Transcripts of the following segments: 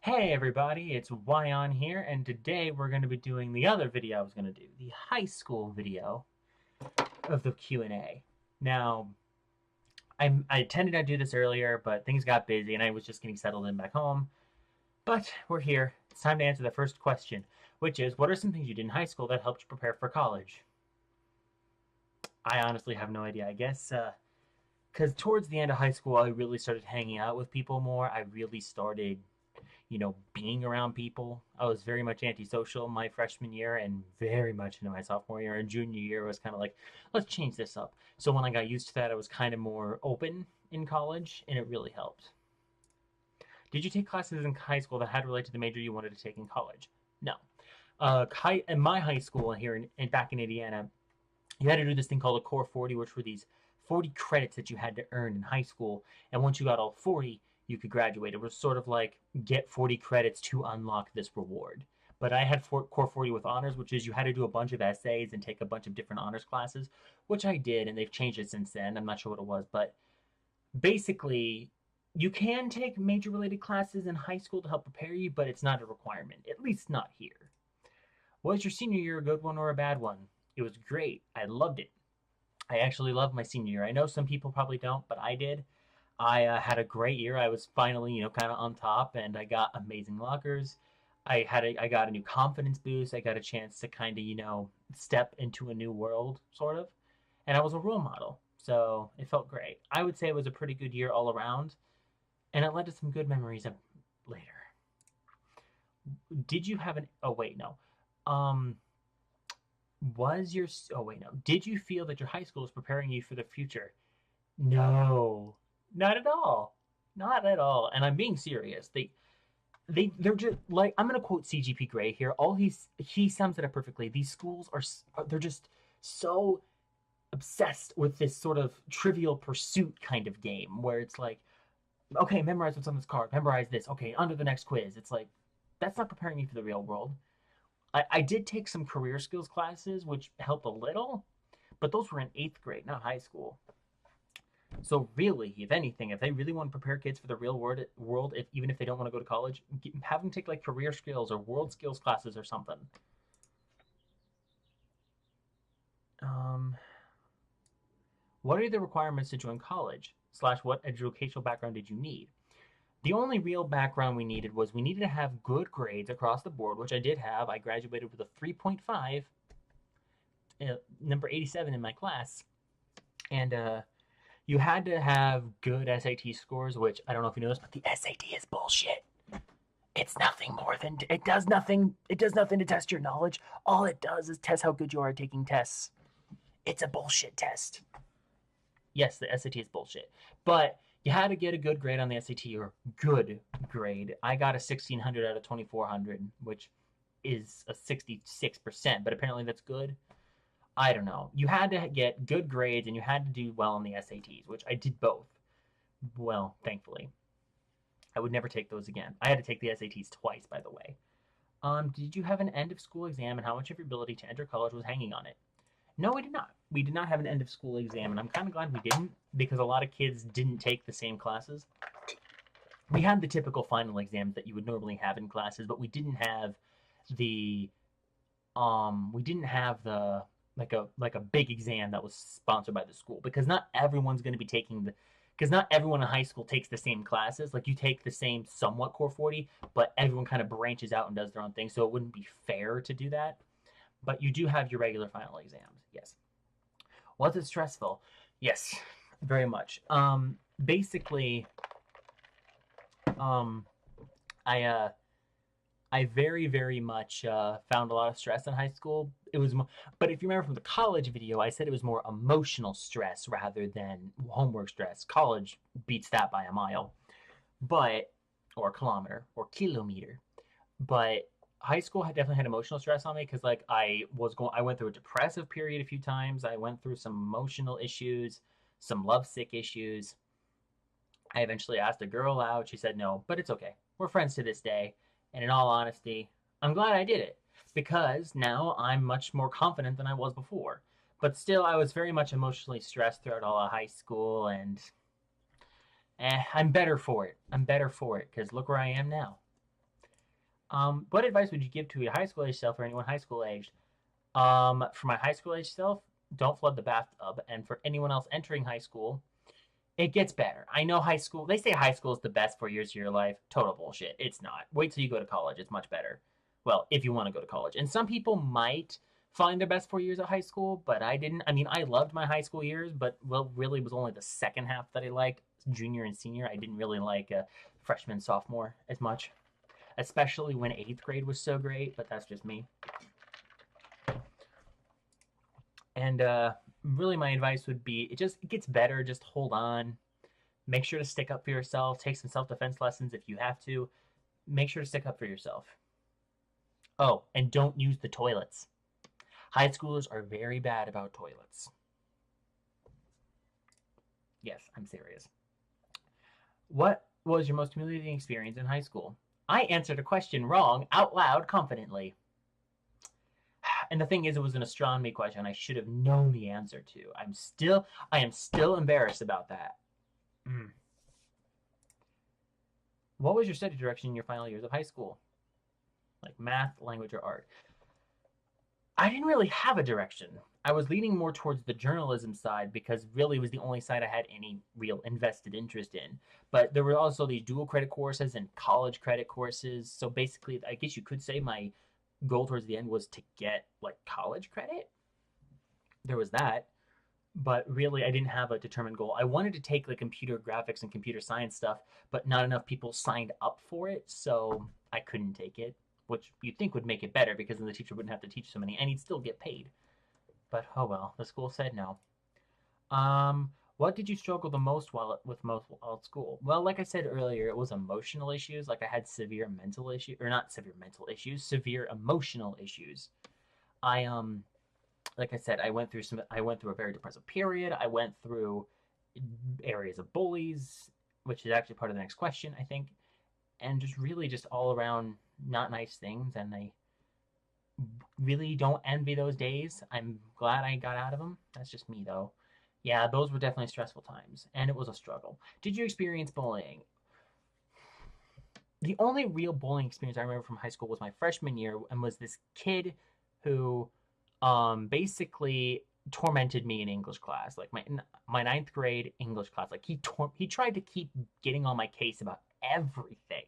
Hey everybody, it's Whion here, and today we're going to be doing the other video I was going to do, the high school video of the Q&A. Now, I intended to do this earlier, but things got busy and I was just getting settled in back home. But we're here. It's time to answer the first question, which is, what are some things you did in high school that helped you prepare for college? I honestly have no idea. I guess, because towards the end of high school, I really started hanging out with people more. I really started being around people. I was very much antisocial my freshman year and very much into my sophomore year. And junior year was kind of like, let's change this up. So when I got used to that, I was kind of more open in college, and it really helped. Did you take classes in high school that had related to the major you wanted to take in college? No. In my high school here back in Indiana, you had to do this thing called a Core 40, which were these 40 credits that you had to earn in high school. And once you got all 40, you could graduate. It was sort of like get 40 credits to unlock this reward. But I had Core 40 with honors, which is you had to do a bunch of essays and take a bunch of different honors classes, which I did, and they've changed it since then. I'm not sure what it was, but basically, you can take major related classes in high school to help prepare you, but it's not a requirement, at least not here. Was your senior year a good one or a bad one? It was great. I loved it. I actually loved my senior year. I know some people probably don't, but I did. I had a great year. I was finally, kind of on top, and I got amazing lockers. I got a new confidence boost. I got a chance to kind of, step into a new world, sort of, and I was a role model. So it felt great. I would say it was a pretty good year all around, and it led to some good memories later. Did you have an? Oh wait, no. Um, was your? Oh wait, no. Did you feel that your high school was preparing you for the future? No, not at all. Not at all. And I'm being serious. They're just like, I'm gonna quote CGP Grey here. He sums it up perfectly. These schools they're just so obsessed with this sort of trivial pursuit kind of game where it's like, okay, memorize what's on this card, memorize this, okay, on to the next quiz. It's like that's not preparing me for the real world. I did take some career skills classes, which helped a little, but those were in eighth grade, not high school. So really, if anything, if they really want to prepare kids for the real world, even if they don't want to go to college, have them take like career skills or world skills classes or something. Um, what are the requirements to join college? Slash, what educational background did you need? The only real background we needed was we needed to have good grades across the board, which I did have. I graduated with a 3.5, number 87 in my class, and you had to have good SAT scores, which I don't know if you know this, but the SAT is bullshit. It's nothing more than it does nothing. It does nothing to test your knowledge. All it does is test how good you are at taking tests. It's a bullshit test. Yes, the SAT is bullshit, but you had to get a good grade on the SAT or good grade. I got a 1600 out of 2400, which is a 66%, but apparently that's good. I don't know. You had to get good grades and you had to do well on the SATs, which I did both. Well, thankfully. I would never take those again. I had to take the SATs twice, by the way. Did you have an end of school exam and how much of your ability to enter college was hanging on it? No, we did not. We did not have an end of school exam, and I'm kind of glad we didn't because a lot of kids didn't take the same classes. We had the typical final exams that you would normally have in classes, but we didn't have the like a big exam that was sponsored by the school because not everyone's going to be taking the because not everyone in high school takes the same classes. Like you take the same somewhat core 40, but everyone kind of branches out and does their own thing, so it wouldn't be fair to do that. But you do have your regular final exams. Yes. Was it stressful? Yes, very much. Basically, um, I I very, very much found a lot of stress in high school. But if you remember from the college video, I said it was more emotional stress rather than homework stress. College beats that by a mile, but or a kilometer or kilometer. But high school had definitely had emotional stress on me because like I went through a depressive period a few times. I went through some emotional issues, some lovesick issues. I eventually asked a girl out. She said no, but it's okay. We're friends to this day. And in all honesty, I'm glad I did it because now I'm much more confident than I was before. But still, I was very much emotionally stressed throughout all of high school, and I'm better for it. I'm better for it because look where I am now. What advice would you give to your high school age self or anyone high school aged? For my high school age self, don't flood the bathtub. And for anyone else entering high school, it gets better. I know high school, they say high school is the best 4 years of your life. Total bullshit. It's not. Wait till you go to college. It's much better. Well, if you want to go to college. And some people might find their best 4 years of high school, but I didn't. I mean, I loved my high school years, but well, really was only the second half that I liked. Junior and senior, I didn't really like freshman, sophomore as much, especially when 8th grade was so great, but that's just me. And really my advice would be it gets better. Just hold on. Make sure to stick up for yourself. Take some self-defense lessons if you have to. Make sure to stick up for yourself. Oh, and don't use the toilets. High schoolers are very bad about toilets. Yes, I'm serious. What was your most humiliating experience in high school? I answered a question wrong out loud confidently. And the thing is, it was an astronomy question I should have known the answer to. I am still embarrassed about that. What was your study direction in your final years of high school? Like math, language, or art? I didn't really have a direction. I was leaning more towards the journalism side because really it was the only side I had any real invested interest in. But there were also these dual credit courses and college credit courses. So basically, I guess you could say my goal towards the end was to get like college credit. There was that, but really I didn't have a determined goal. I wanted to take like computer graphics and computer science stuff, but not enough people signed up for it, so I couldn't take it, which you'd think would make it better because then the teacher wouldn't have to teach so many and he'd still get paid. But oh well, the school said no. What did you struggle the most while at school? Well, like I said earlier, it was emotional issues. Like I had severe mental issues, or not severe mental issues, severe emotional issues. I like I said, I went through a very depressive period. I went through areas of bullies, which is actually part of the next question, I think, and just really just all around not nice things. And I really don't envy those days. I'm glad I got out of them. That's just me, though. Yeah, those were definitely stressful times, and it was a struggle. Did you experience bullying? The only real bullying experience I remember from high school was my freshman year, and was this kid who basically tormented me in English class, like my ninth grade English class. Like he tried to keep getting on my case about everything.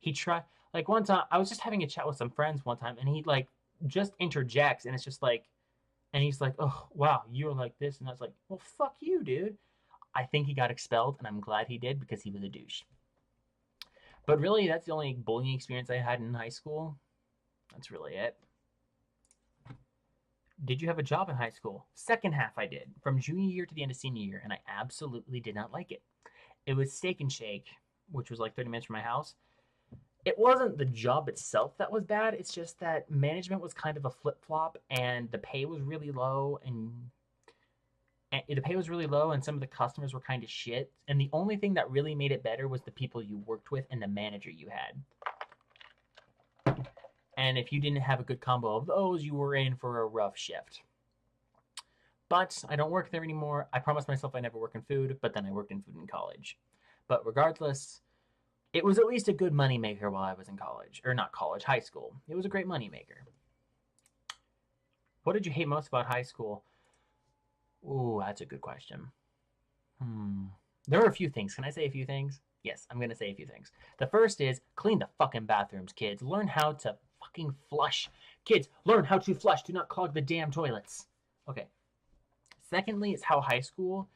He tried, like one time I was just having a chat with some friends one time, and he like just interjects, and it's just like, and he's like, "Oh wow, you're like this," and I was like, "Well, fuck you, dude." I think he got expelled, and I'm glad he did because he was a douche. But really, that's the only bullying experience I had in high school. That's really it. Did you have a job in high school? Second half I did, from junior year to the end of senior year, and I absolutely did not like it. It was Steak and Shake, which was like 30 minutes from my house. It wasn't the job itself that was bad. It's just that management was kind of a flip-flop, and the pay was really low, and the pay was really low, and some of the customers were kind of shit. And the only thing that really made it better was the people you worked with and the manager you had. And if you didn't have a good combo of those, you were in for a rough shift. But I don't work there anymore. I promised myself I never work in food, but then I worked in food in college. But regardless, it was at least a good moneymaker while I was in college. Or not college, high school. It was a great moneymaker. What did you hate most about high school? Ooh, that's a good question. There are a few things. Can I say a few things? Yes, I'm going to say a few things. The first is clean the fucking bathrooms, kids. Learn how to fucking flush. Kids, learn how to flush. Do not clog the damn toilets. Okay. Secondly, is how high school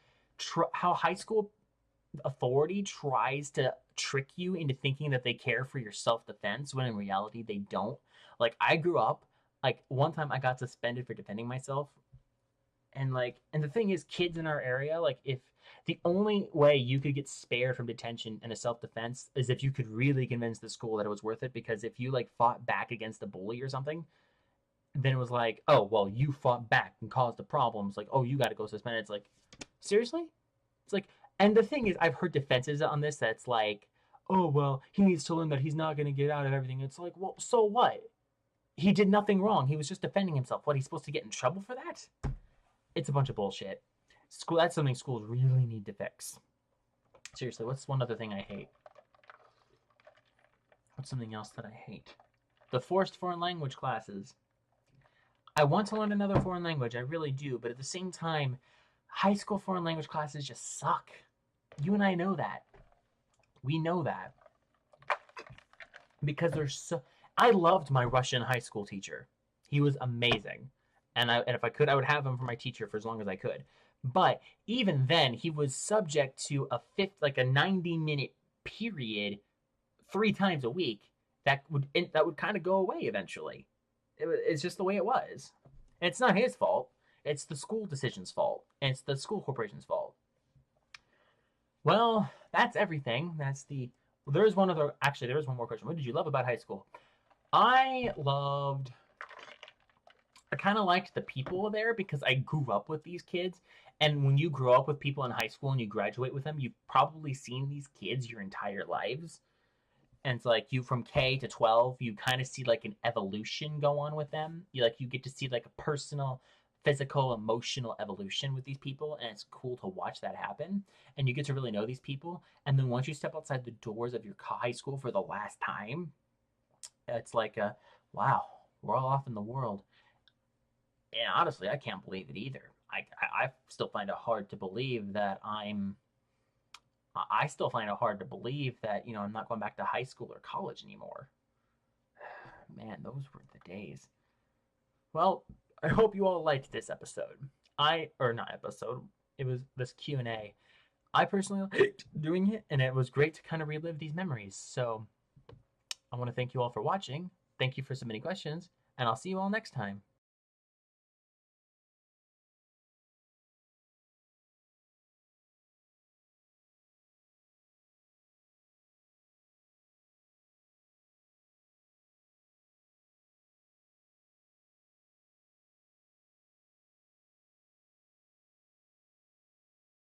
authority tries to trick you into thinking that they care for your self-defense when in reality they don't. Like I grew up, like one time I got suspended for defending myself. And the thing is, kids in our area, like if the only way you could get spared from detention in a self-defense is if you could really convince the school that it was worth it, because if you like fought back against a bully or something, then it was like, oh, well, you fought back and caused the problems. Like, oh, you got to go suspended. It's like, seriously? It's like, and the thing is, I've heard defenses on this that's like, oh, well, he needs to learn that he's not going to get out of everything. It's like, well, so what? He did nothing wrong. He was just defending himself. What, he's supposed to get in trouble for that? It's a bunch of bullshit. That's something schools really need to fix. Seriously, what's one other thing I hate? What's something else that I hate? The forced foreign language classes. I want to learn another foreign language, I really do, but at the same time, high school foreign language classes just suck. You and I know that. We know that. Because there's so I loved my Russian high school teacher. He was amazing. And if I could, I would have him for my teacher for as long as I could. But even then, he was subject to a 90-minute period 3 times a week that would kind of go away eventually. It's just the way it was. And it's not his fault. It's the school decision's fault. And it's the school corporation's fault. Well, that's everything. That's the. There is one other. Actually, there is one more question. What did you love about high school? I loved. I kind of liked the people there because I grew up with these kids. And when you grow up with people in high school and you graduate with them, you've probably seen these kids your entire lives. And it's like you from K to 12, you kind of see like an evolution go on with them. You get to see like a personal, physical, emotional evolution with these people, and it's cool to watch that happen. And you get to really know these people. And then once you step outside the doors of your high school for the last time, it's like wow, we're all off in the world. And honestly, I can't believe it either. I still find it hard to believe that I still find it hard to believe that, I'm not going back to high school or college anymore. Man, those were the days. Well, I hope you all liked this episode. Or not episode, it was this Q&A. I personally liked doing it, and it was great to kind of relive these memories. So I want to thank you all for watching. Thank you for submitting questions, and I'll see you all next time.